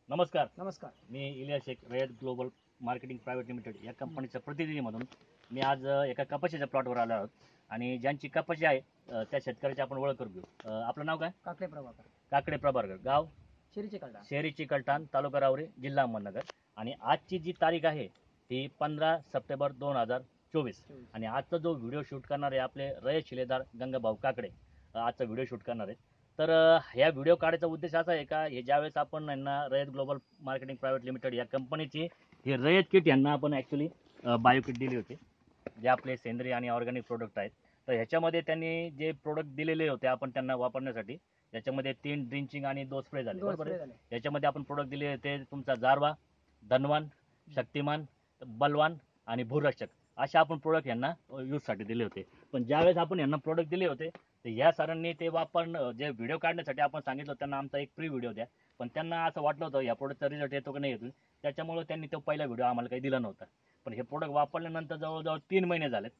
नमस्कार. नमस्कार. मी इलियास शेख, रयत global marketing private limited या कंपनीचा प्रतिनिधी म्हणून मी आज एका कपाशीच्या प्लॉटवर आलो आहोत आणि ज्यांची कपाशी आहे त्या शेतकऱ्याची आपण ओळख करून घेऊ. आपलं नाव काय? काकडे प्रभाकर, काकडे प्रभाकर, गाव शेरीचे कलटा, शहरी चिकलठाण, तालुका राहुरी, जिल्हा अहमदनगर. आणि आजची जी तारीख आहे ती 15 सप्टेंबर 2024 आणि आजचा जो व्हिडिओ शूट करणार आहे आपले रयत शिलेदार गंगाभाऊ काकडे आजचा व्हिडिओ शूट करणार आहे. तर ह्या व्हिडिओ काढायचा उद्देश असा आहे का हे ज्यावेळेस आपण यांना रयत ग्लोबल मार्केटिंग प्रायव्हेट लिमिटेड या कंपनीची हे रयत किट यांना आपण ॲक्च्युली बायो किट दिली होती, जे आपले सेंद्रिय आणि ऑर्गॅनिक प्रोडक्ट आहेत. तर ह्याच्यामध्ये त्यांनी जे प्रोडक्ट दिलेले होते आपण त्यांना वापरण्यासाठी, याच्यामध्ये 3 ड्रिंचिंग आणि 2 स्प्रे झाले, बरोबर आहे. याच्यामध्ये आपण प्रोडक्ट दिले होते तुमचा जारवा, धनवान, शक्तिमान, बलवान आणि भूरक्षक असे आपण प्रोडक्ट यांना यूजसाठी दिले होते. पण ज्यावेळेस आपण यांना प्रोडक्ट दिले होते तर ह्या सरांनी ते वापरणं जे व्हिडिओ काढण्यासाठी आपण सांगितलं त्यांना आमचा एक प्री व्हिडिओ द्या, पण त्यांना असं वाटलं होतं या प्रोडक्टचा रिझल्ट येतो की नाही येतो, त्याच्यामुळे त्यांनी तो पहिला व्हिडिओ आम्हाला काही दिला नव्हता. पण हे प्रोडक्ट वापरल्यानंतर जवळजवळ 3 महिने झालेत,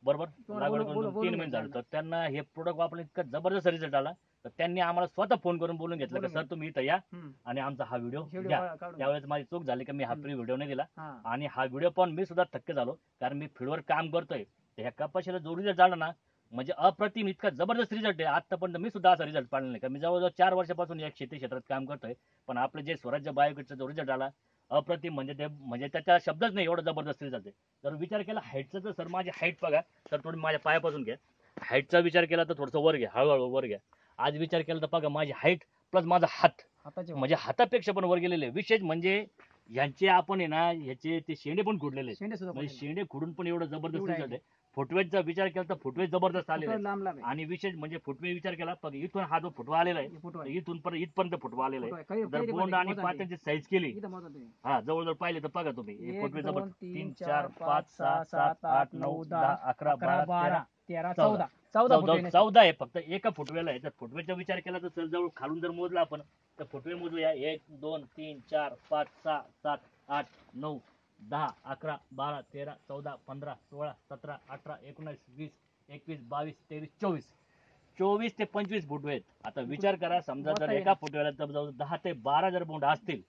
बरोबर, लागवड करून 3 महिने झाले. तर त्यांना हे प्रोडक्ट वापरून इतका जबरदस्त रिझल्ट आला तर त्यांनी आम्हाला स्वतः फोन करून बोलून घेतलं की सर तुम्ही इथं या आणि आमचा हा व्हिडिओ घ्या. त्यावेळेस माझी चूक झाली की मी हा प्री व्हिडिओ नाही दिला आणि हा व्हिडिओ पाहून मी सुद्धा थक्क झालो, कारण मी फील्डवर काम करतोय तर ह्या कपाशीला जो रिझल्ट आला ना म्हणजे अप्रतिम, इतका जबरदस्त रिझल्ट आहे. आतापर्यंत मी सुद्धा असा रिझल्ट पाहिला नाही, कारण मी जवळजवळ 4 वर्षापासून या शेती क्षेत्रात काम करतोय. पण आपलं जे स्वराज्य बायोकिटचा जो रिझल्ट आला अप्रतिम, म्हणजे त्याच्या शब्दच नाही, एवढा जबरदस्त रिझल्ट आहे. जर विचार केला हाईटचा तर सर माझी हाईट बघा, तर थोडी माझ्या पायापासून घ्या. हाईटचा विचार केला तर थोडंसं वर घ्या, हळूहळू वर घ्या. आज विचार केला तर बघा माझी हाईट प्लस माझा हात, म्हणजे हातापेक्षा पण वर गेलेले. विशेष म्हणजे यांचे आपण आहे ना ह्याचे ते शेंडे पण खुडलेले, म्हणजे शेंडे खुडून पण एवढं जबरदस्त रिझल्ट आहे. फुटवेचा विचार केला तर फुटवे जबरदस्त आलेले आहेत. आणि विशेष म्हणजे फुटवे विचार केला बघ, इथून हा जो फुटवा आलेला आहे इथून पण इथपर्यंत फुटवा आलेला आहे. जर बोंड आणि पात्याची साईज केली, हा जवळजवळ पाहिले तर बघा तुम्ही फुटवे जबरदस्त 3 4 5 6 7 8 9 10 11 12 13 14 आहे फक्त एका फुटवेला आहे. तर फुटवेचा विचार केला तर जवळ खालून जर मोजला आपण तर फुटवे मोजूया 1 2 3 4 5 6 7 8 9 10 11 12 13 14 15 16 17 18 19 20 21 22 23 24 ते 25 फुटवे आहेत. आता विचार करा, समजा जर एका फुटवेला जवळ 10 ते 12 जर बोंड असतील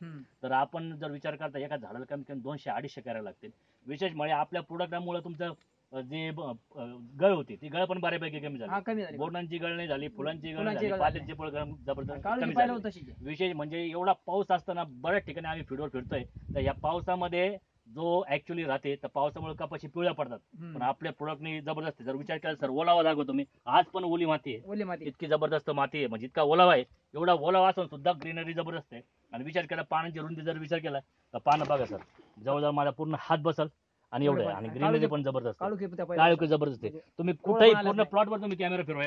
तर आपण जर विचार करता एका झाडाला कमी कमी 200-250 करायला लागतील. विशेष म्हणजे आपल्या प्रोडक्टामुळे तुमचं जे गळ होती ती गळ पण बऱ्यापैकी कमी झाली. बोंडांची गळ नाही झाली, फुलांची गळ नाही झाली, पात्याची पण गळ जबरदस्त कमी झाली. विशेष म्हणजे एवढा पाऊस असताना बऱ्याच ठिकाणी आम्ही फील्डवर फिरतोय तर या पावसामध्ये जो ऍक्च्युली राहते तर पावसामुळे कपाशी पिवळ्या पडतात, पण आपल्या प्रोडक्टने जबरदस्त जर विचार केला सर ओलावा लागतो तुम्ही आज पण ओली माती आहे, इतकी जबरदस्त माती आहे, म्हणजे इतका ओलावा आहे, एवढा ओलावा असून सुद्धा ग्रीनरी जबरदस्त आहे. आणि विचार केला पानांची रुंदी जर विचार केला तर पानं बघा सर, जवळजवळ माझा पूर्ण हात बसल आणि एवढं आहे. आणि ग्रीनरी पण जबरदस्त आहे, काळोखी जबरदस्त आहे. तुम्ही कुठेही पूर्ण प्लॉटवर तुम्ही कॅमेरा फिरवा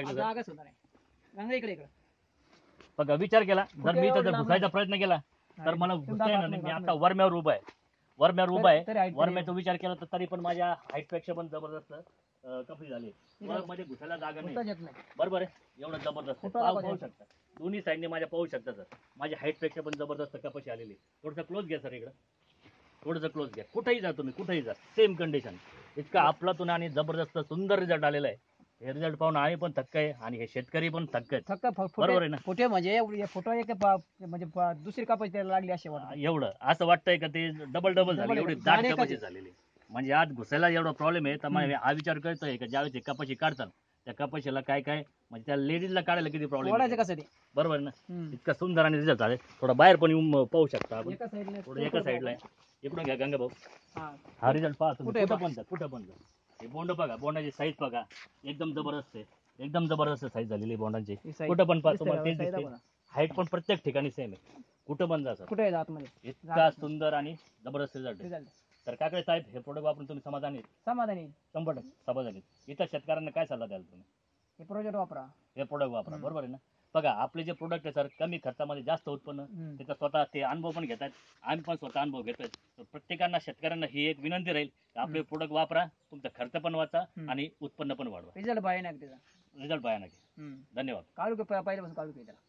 बघा. विचार केला जर मी तर घुसायचा प्रयत्न केला तर मला घुसता येणार नाही. मी आता वरम्यावर उभा आहे, वरम्याचा विचार केला तर तरी पण माझ्या हाईट पेक्षा पण जबरदस्त कपी झाली. मध्ये घुसायला जागा नाही, बरोबर आहे. एवढं जबरदस्त पाहू शकता, दोन्ही साईडने माझ्या पाहू शकता सर, माझ्या हाईट पेक्षा पण जबरदस्त कपाशी आलेली. थोडंसं क्लोज घ्या सर, इकडं थोडंसं क्लोज घ्या. कुठेही जा तुम्ही, कुठेही जा, सेम कंडिशन. इतका आपलातून आणि जबरदस्त सुंदर रिझल्ट आलेला आहे. हे रिझल्ट पाहून आम्ही पण थक्क आहे आणि हे शेतकरी पण थक्क आहेत, बरोबर आहे ना. फुटे म्हणजे फोटो एक म्हणजे दुसरी कापाशी त्याला लागली अशी वाटत. एवढं असं वाटतंय का ते डबल झाली, एवढी दाट कपाशी झालेली. म्हणजे आज घुसायला एवढा प्रॉब्लेम आहे. तर मग हा विचार करतोय का ज्यावेळेस कपाशी काढतात त्या कपाशीला काय काय म्हणजे त्या लेडीजला काढायला किती प्रॉब्लेम, कसं ते बरोबर आहे ना. इतका सुंदर आणि रिझल्ट आले. थोडा बाहेर पण येऊन पाहू शकता आपण, थोडं एका साईडला आहे. इकडून घ्या गंगा भाऊ, हा रिझल्ट पहा तुम्ही. कुठं पण हे बोंड बघा, बोंडाची साईज बघा, एकदम जबरदस्त आहे, एकदम जबरदस्त साईज झालेली बोंडांची. कुठं पण पहा तुम्हाला तेच दिसते. हाईट पण प्रत्येक ठिकाणी सेम आहे, कुठं पण जा सर. कुठे आहे आतमध्ये इतका सुंदर आणि जबरदस्त रिझल्ट आहे. तर काकडे साहेब हे प्रोडक्ट वापरून तुम्ही समाधानी आहेत? समाधानी 100% समाधानी. इतर शेतकऱ्यांना काय सल्ला द्याल तुम्ही? हे प्रोजेक्ट वापरा, हे प्रोडक्ट वापरा, बरोबर आहे ना. बघा आपले जे प्रोडक्ट आहे सर कमी खर्चामध्ये जास्त उत्पन्न, त्याचा स्वतः ते अनुभव पण घेतात, आम्ही पण स्वतः अनुभव घेतोय. तर प्रत्येकांना शेतकऱ्यांना ही एक विनंती राहील, आपले प्रोडक्ट वापरा, तुमचा खर्च पण वाचा आणि उत्पन्न पण वाढवा. रिझल्ट भयानक त्याचा, रिझल्ट भयानक आहे. धन्यवाद. काढू पहिल्यापासून काढू त्याला.